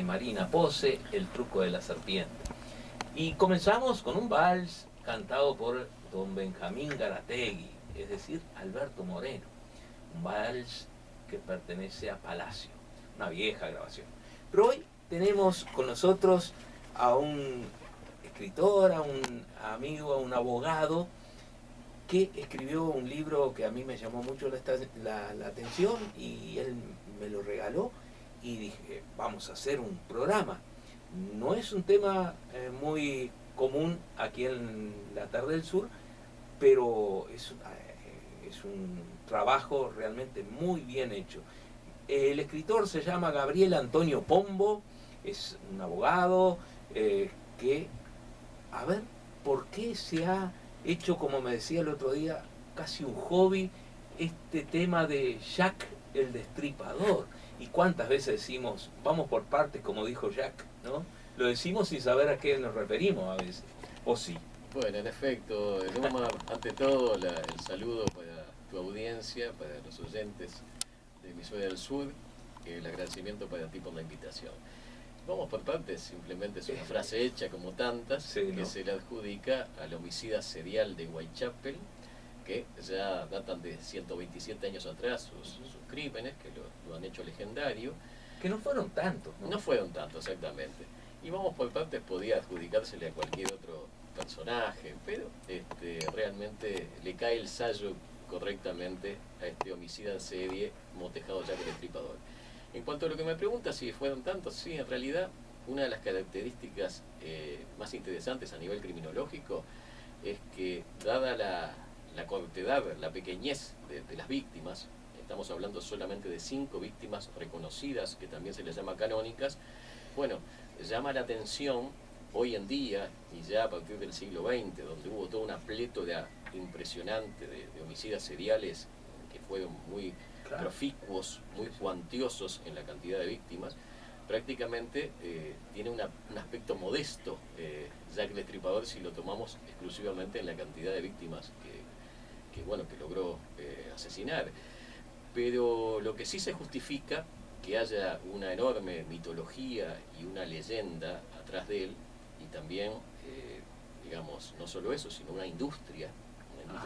Marina Pose, El truco de la serpiente. Y comenzamos con un vals cantado por don Benjamín Garategui, es decir, Alberto Moreno. Un vals que pertenece a Palacio, una vieja grabación. Pero hoy tenemos con nosotros a un escritor, a un amigo, a un abogado que escribió un libro que a mí me llamó mucho la atención y él me lo regaló y dije, vamos a hacer un programa. No es un tema muy común aquí en la Tarde del Sur, pero es un trabajo realmente muy bien hecho. El escritor se llama Gabriel Antonio Pombo, es un abogado que, a ver, ¿por qué se ha hecho, como me decía el otro día, casi un hobby este tema de Jack el Destripador? ¿Y cuántas veces decimos, vamos por partes, como dijo Jack, ¿no? Lo decimos sin saber a qué nos referimos a veces, ¿o sí? Bueno, en efecto, Numa, ante todo el saludo para tu audiencia, para los oyentes de Emisora del Sur, el agradecimiento para ti por la invitación. Vamos por partes, simplemente es una frase hecha como tantas, sí, que se le adjudica al homicida serial de Whitechapel, que ya datan de 127 años atrás sus crímenes, que lo han hecho legendario. Que no fueron tantos, ¿no? No fueron tantos, exactamente. Y vamos por partes, podía adjudicársele a cualquier otro personaje, pero realmente le cae el sallo correctamente a este homicida en serie motejado Jack el Destripador. En cuanto a lo que me pregunta si fueron tantos, sí, en realidad una de las características más interesantes a nivel criminológico es que, dada la cortedad, la pequeñez de las víctimas, estamos hablando solamente de 5 víctimas reconocidas, que también se les llama canónicas, bueno, llama la atención hoy en día, y ya a partir del siglo XX, donde hubo toda una plétora impresionante de homicidas seriales que fueron muy proficuos, muy cuantiosos en la cantidad de víctimas, prácticamente tiene un aspecto modesto Jack el Destripador si lo tomamos exclusivamente en la cantidad de víctimas que logró asesinar. Pero lo que sí se justifica que haya una enorme mitología y una leyenda atrás de él, y también, digamos, no solo eso, sino una industria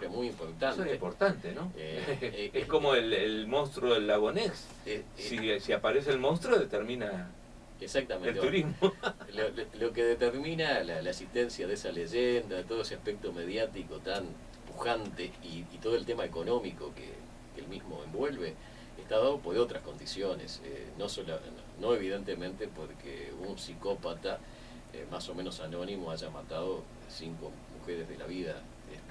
muy importante. Eso es importante, ¿no? Es como el monstruo del lago Ness. Si aparece el monstruo, determina exactamente el turismo. Lo que determina la existencia de esa leyenda, todo ese aspecto mediático tan pujante y todo el tema económico que el mismo envuelve, está dado por otras condiciones, no evidentemente porque un psicópata más o menos anónimo haya matado 5 mujeres de la vida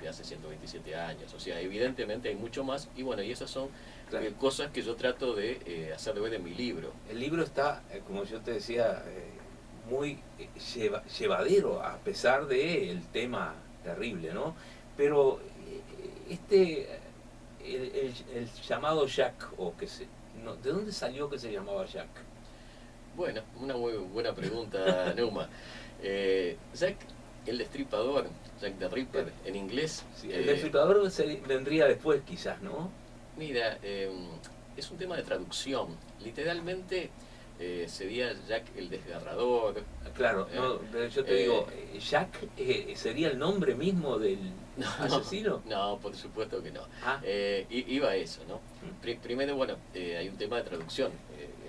hace 127 años, o sea, evidentemente hay mucho más, y bueno, y esas son cosas que yo trato de hacer ver en mi libro. El libro está, como yo te decía, muy llevadero, a pesar del tema terrible, ¿no? Pero el llamado Jack, ¿de dónde salió que se llamaba Jack? Bueno, una muy buena pregunta, Numa. Jack el Destripador, Jack the Ripper, en inglés. Sí, el Destripador vendría después, quizás, ¿no? Mira, es un tema de traducción. Literalmente sería Jack el Desgarrador. Claro, yo te digo, ¿Jack sería el nombre mismo del asesino? No, por supuesto que no. Iba a eso, ¿no? Primero, bueno, hay un tema de traducción.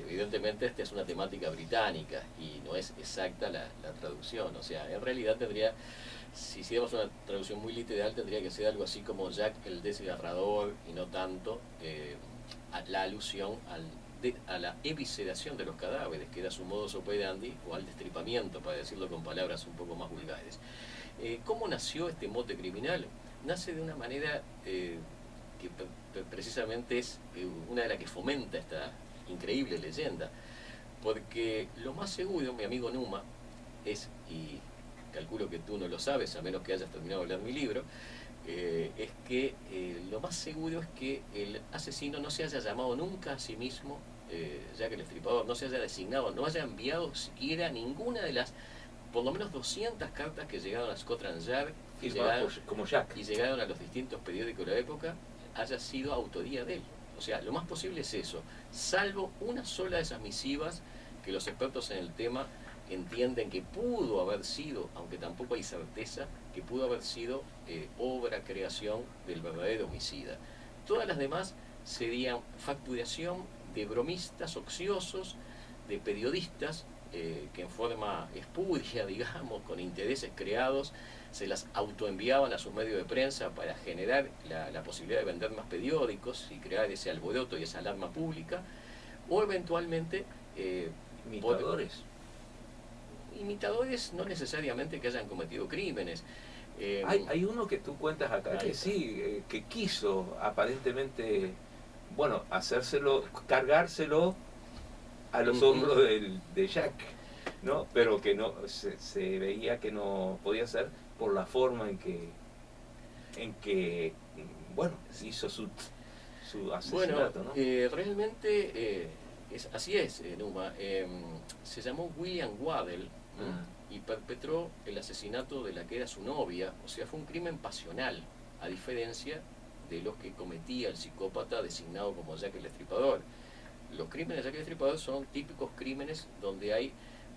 Evidentemente esta es una temática británica y no es exacta la traducción. O sea, en realidad tendría, si hiciéramos una traducción muy literal, tendría que ser algo así como Jack el Desgarrador, y no tanto a la alusión a la evisceración de los cadáveres, que era su modus operandi, o al destripamiento, para decirlo con palabras un poco más vulgares. ¿Cómo nació este mote criminal? Nace de una manera que precisamente es una de las que fomenta esta increíble leyenda, porque lo más seguro, mi amigo Numa, es, y calculo que tú no lo sabes a menos que hayas terminado de leer mi libro, es que lo más seguro es que el asesino no se haya llamado nunca a sí mismo Jack el Destripador, no se haya designado, no haya enviado siquiera ninguna de las por lo menos 200 cartas que llegaron a Scotland Yard como Jack, y llegaron a los distintos periódicos de la época, haya sido autoría de él. O sea, lo más posible es eso, salvo una sola de esas misivas que los expertos en el tema entienden que pudo haber sido, aunque tampoco hay certeza, que pudo haber sido obra, creación del verdadero homicida. Todas las demás serían facturación de bromistas ociosos, de periodistas que en forma espuria, digamos, con intereses creados, se las autoenviaban a sus medios de prensa para generar la posibilidad de vender más periódicos y crear ese alboroto y esa alarma pública, o eventualmente Imitadores. Imitadores no necesariamente que hayan cometido crímenes. Hay uno que tú cuentas acá que sí, que quiso aparentemente, bueno, hacérselo, cargárselo a los hombros de Jack, ¿no? Pero que no se veía que no podía ser por la forma en que bueno, hizo su asesinato, bueno, ¿no? realmente así es, Numa. Se llamó William Waddell y perpetró el asesinato de la que era su novia. O sea, fue un crimen pasional, a diferencia de los que cometía el psicópata designado como Jack el Destripador. Los crímenes de Jack el Destripador son típicos crímenes donde hay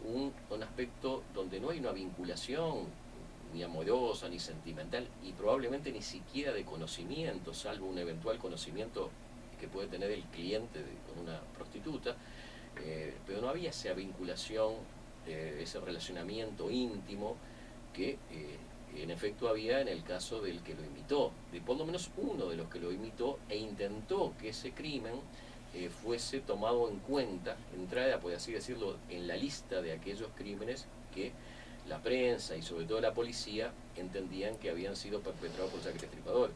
un aspecto donde no hay una vinculación ni amorosa, ni sentimental, y probablemente ni siquiera de conocimiento, salvo un eventual conocimiento que puede tener el cliente con una prostituta, pero no había esa vinculación, ese relacionamiento íntimo que en efecto había en el caso del que lo imitó, de por lo menos uno de los que lo imitó e intentó que ese crimen fuese tomado en cuenta, entrara, por así decirlo, en la lista de aquellos crímenes que la prensa y sobre todo la policía entendían que habían sido perpetrados por Jack el Destripador.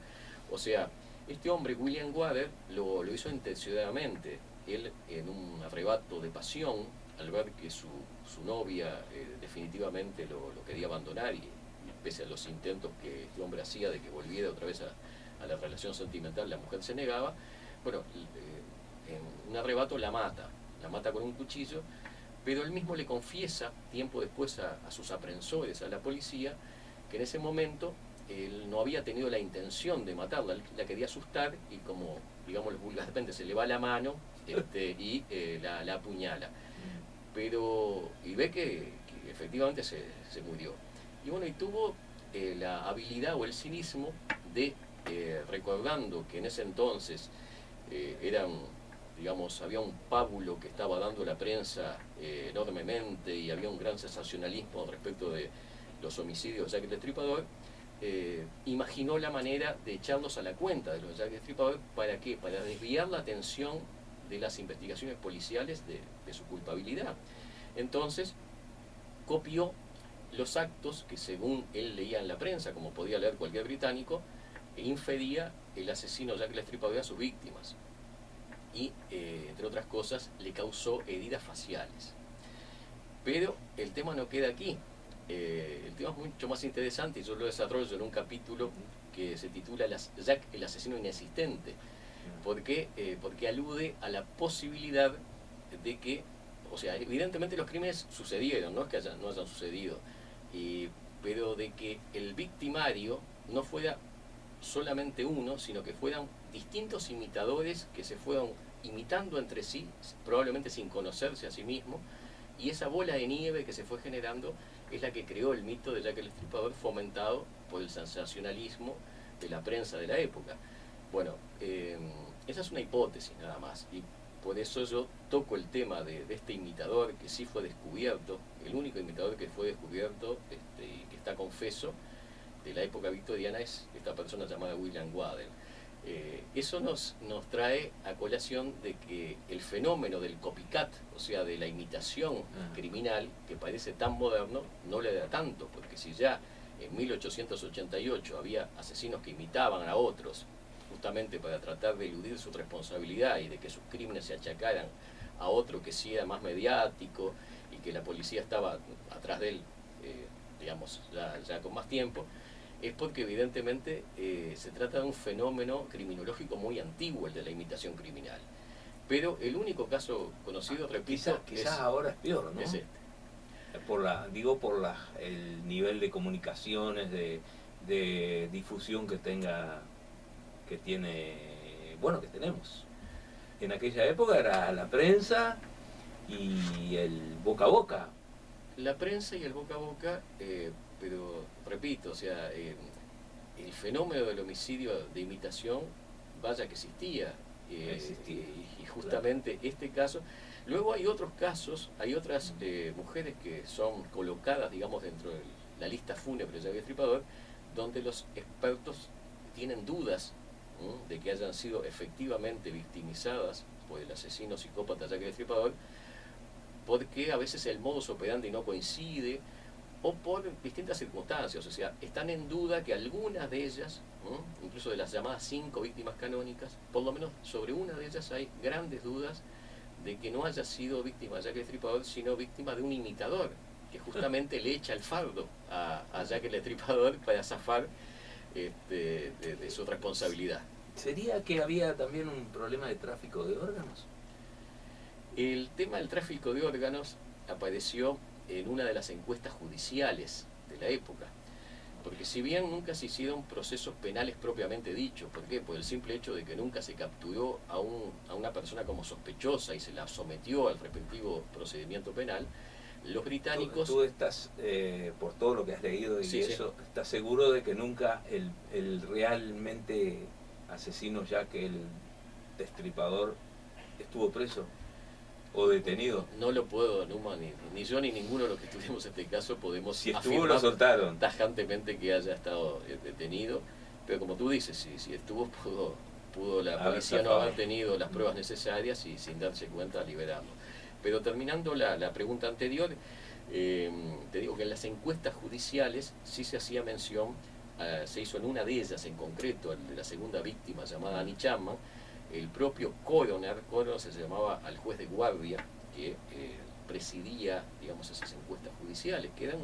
O sea, este hombre, William Waddell, lo hizo intencionadamente. Él, en un arrebato de pasión, al ver que su novia definitivamente lo quería abandonar, y pese a los intentos que este hombre hacía de que volviera otra vez a la relación sentimental, la mujer se negaba. Bueno, en un arrebato la mata con un cuchillo, pero él mismo le confiesa tiempo después a sus aprensores, a la policía, que en ese momento él no había tenido la intención de matarla, él la quería asustar y, como digamos vulgarmente, se le va la mano y la apuñala. Y ve que efectivamente se murió. Y bueno, y tuvo la habilidad o el cinismo de, recordando que en ese entonces había un pábulo que estaba dando la prensa enormemente, y había un gran sensacionalismo respecto de los homicidios de Jack el Destripador, imaginó la manera de echarlos a la cuenta de los Jack el Destripador. ¿Para qué? Para desviar la atención de las investigaciones policiales de su culpabilidad. Entonces, copió los actos que, según él leía en la prensa, como podía leer cualquier británico, infería el asesino Jack el Destripador a sus víctimas. Y, entre otras cosas, le causó heridas faciales. Pero el tema no queda aquí. El tema es mucho más interesante, y yo lo desarrollo en un capítulo que se titula Jack el asesino inexistente. ¿Por qué? Porque alude a la posibilidad de que, o sea, evidentemente los crímenes sucedieron, no es que no hayan sucedido, pero de que el victimario no fuera solamente uno, sino que fueran distintos imitadores que se fueran imitando entre sí, probablemente sin conocerse a sí mismos, y esa bola de nieve que se fue generando es la que creó el mito de Jack el Destripador, fomentado por el sensacionalismo de la prensa de la época. Bueno, esa es una hipótesis nada más, y por eso yo toco el tema de este imitador que sí fue descubierto, el único imitador que fue descubierto y que está confeso de la época victoriana, es esta persona llamada William Waddell. Eso nos trae a colación de que el fenómeno del copycat, o sea, de la imitación criminal, que parece tan moderno, no le da tanto, porque si ya en 1888 había asesinos que imitaban a otros justamente para tratar de eludir su responsabilidad y de que sus crímenes se achacaran a otro que sí era más mediático y que la policía estaba atrás de él, ya con más tiempo, es porque evidentemente se trata de un fenómeno criminológico muy antiguo, el de la imitación criminal. Pero el único caso conocido, repito, quizás ahora es peor, ¿no? Es este. Por el nivel de comunicaciones, de difusión que tenemos. En aquella época era la prensa y el boca a boca. La prensa y el boca a boca, pero repito, o sea, el fenómeno del homicidio de imitación, vaya que existía. Y justamente claro, este caso. Luego hay otros casos, hay otras mujeres que son colocadas, digamos, dentro de la lista fúnebre de Jack el Destripador, donde los expertos tienen dudas de que hayan sido efectivamente victimizadas por el asesino psicópata Jack el Destripador, porque a veces el modus operandi no coincide, o por distintas circunstancias. O sea, están en duda que algunas de ellas, incluso de las llamadas 5 víctimas canónicas, por lo menos sobre una de ellas hay grandes dudas de que no haya sido víctima de Jack el Destripador, sino víctima de un imitador, que justamente le echa el fardo a Jack el Destripador para zafar de su responsabilidad. ¿Sería que había también un problema de tráfico de órganos? El tema del tráfico de órganos apareció en una de las encuestas judiciales de la época, porque si bien nunca se hicieron procesos penales propiamente dichos, ¿por qué? Por el simple hecho de que nunca se capturó a una persona como sospechosa y se la sometió al respectivo procedimiento penal, los británicos... Tú estás, por todo lo que has leído y sí, eso, sí, ¿estás seguro de que nunca el realmente asesino Jack el Destripador estuvo preso o detenido? No lo puedo, Numa, ni yo ni ninguno de los que estudiamos este caso podemos si estuvo, lo soltaron tajantemente que haya estado detenido, pero como tú dices, si estuvo, pudo la policía no haber tenido las pruebas necesarias y sin darse cuenta liberarlo. Pero terminando la pregunta anterior, te digo que en las encuestas judiciales sí se hacía mención, se hizo en una de ellas en concreto, de la segunda víctima llamada Annie Chapman, el propio coroner se llamaba al juez de guardia que presidía, digamos, esas encuestas judiciales, que eran,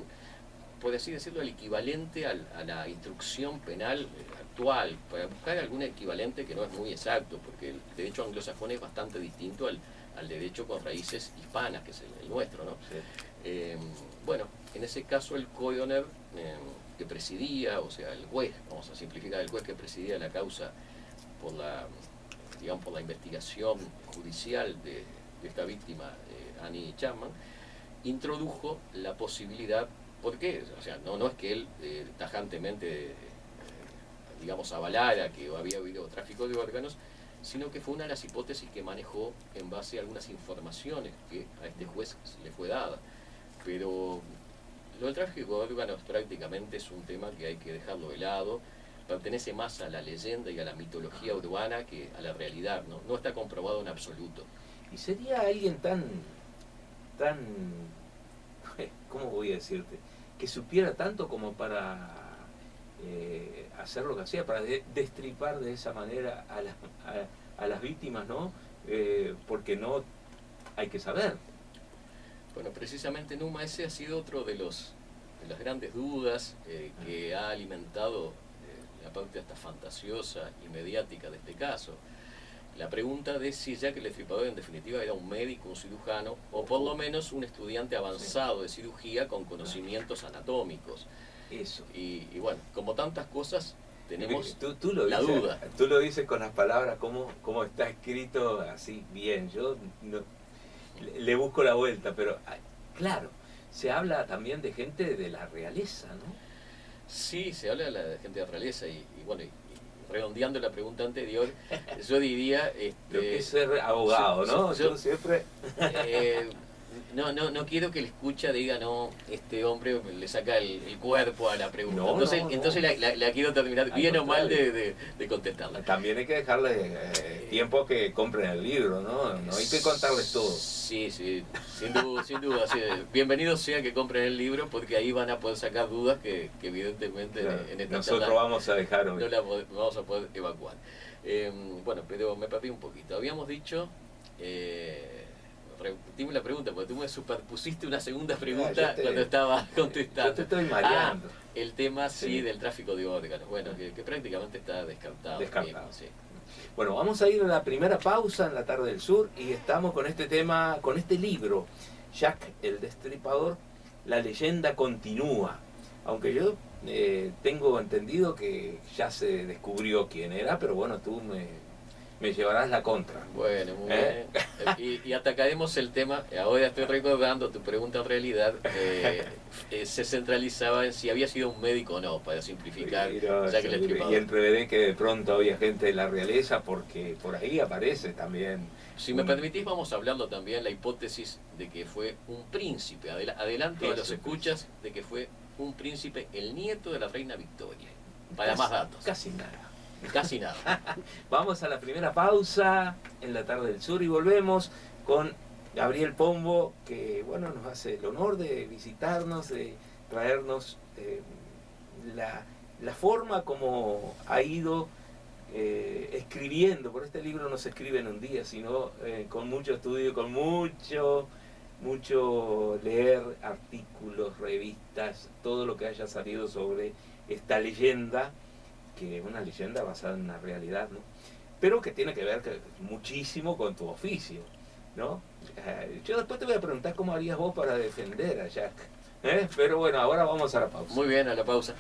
por así decirlo, el equivalente a la instrucción penal actual, para buscar algún equivalente que no es muy exacto, porque el derecho anglosajón es bastante distinto al derecho con raíces hispanas, que es el nuestro, ¿no? Sí. Bueno, en ese caso el coroner que presidía, o sea, el juez, vamos a simplificar, el juez que presidía la causa por la investigación judicial de esta víctima, Annie Chapman, introdujo la posibilidad, ¿por qué? O sea, no es que él tajantemente, digamos, avalara que había habido tráfico de órganos, sino que fue una de las hipótesis que manejó en base a algunas informaciones que a este juez le fue dada. Pero lo del tráfico de órganos prácticamente es un tema que hay que dejarlo de lado, pertenece más a la leyenda y a la mitología urbana que a la realidad, ¿no? No está comprobado en absoluto. ¿Y sería alguien tan, ¿cómo voy a decirte? Que supiera tanto como para hacer lo que hacía, para destripar de esa manera a las víctimas, ¿no? Porque no hay que saber. Bueno, precisamente, Numa, ese ha sido otro de las grandes dudas que ha alimentado la parte hasta fantasiosa y mediática de este caso. La pregunta de si Jack el Destripador en definitiva era un médico, un cirujano, o por lo menos un estudiante avanzado de cirugía con conocimientos anatómicos. Eso. Y bueno, como tantas cosas, tenemos tú lo la dices, duda. Tú lo dices con las palabras, como está escrito así bien. Yo no, le busco la vuelta, pero claro, se habla también de gente de la realeza, ¿no? Sí, se habla de la gente de la realeza y bueno, y redondeando la pregunta anterior, yo diría... Lo que es ser abogado, ¿no? Yo siempre... No quiero que el escucha diga, no, este hombre le saca el cuerpo a la pregunta. Entonces la quiero terminar bien o mal de contestarla. También hay que dejarle tiempo que compren el libro, ¿no? No hay que contarles todo. Sí, sin duda. Sí. Bienvenidos sea que compren el libro, porque ahí van a poder sacar dudas que evidentemente claro, en esta nosotros charla vamos a dejar hoy. no las vamos a poder evacuar. Bueno, pero me perdí un poquito. Habíamos dicho... repetimos la pregunta, porque tú me superpusiste una segunda pregunta cuando estaba contestando. Yo te estoy mareando. El tema sí del tráfico de órganos, bueno, que prácticamente está descartado. Descartado. Sí. Bueno, vamos a ir a la primera pausa en la tarde del sur y estamos con este tema, con este libro, Jack el Destripador, la leyenda continúa. Aunque yo tengo entendido que ya se descubrió quién era, pero bueno, tú me llevarás la contra. Bueno, muy bien. Y atacaremos el tema, ahora estoy recordando, tu pregunta en realidad se centralizaba en si había sido un médico o no, para simplificar, ya que el estripador. Y entreveré que de pronto había gente de la realeza, porque por ahí aparece también. Si me permitís, vamos hablando también la hipótesis de que fue un príncipe. Adelanto a los escuchas de que fue un príncipe, el nieto de la reina Victoria. Para más datos. Casi nada. Casi nada. Vamos a la primera pausa en la tarde del sur y volvemos con Gabriel Pombo, que bueno, nos hace el honor de visitarnos, de traernos la forma como ha ido escribiendo, por este libro no se escribe en un día, sino con mucho estudio, con mucho leer artículos, revistas, todo lo que haya salido sobre esta leyenda, que es una leyenda basada en una realidad, ¿no? Pero que tiene que ver muchísimo con tu oficio, ¿no? Yo después te voy a preguntar cómo harías vos para defender a Jack, ¿eh? Pero bueno, ahora vamos a la pausa. Muy bien, a la pausa.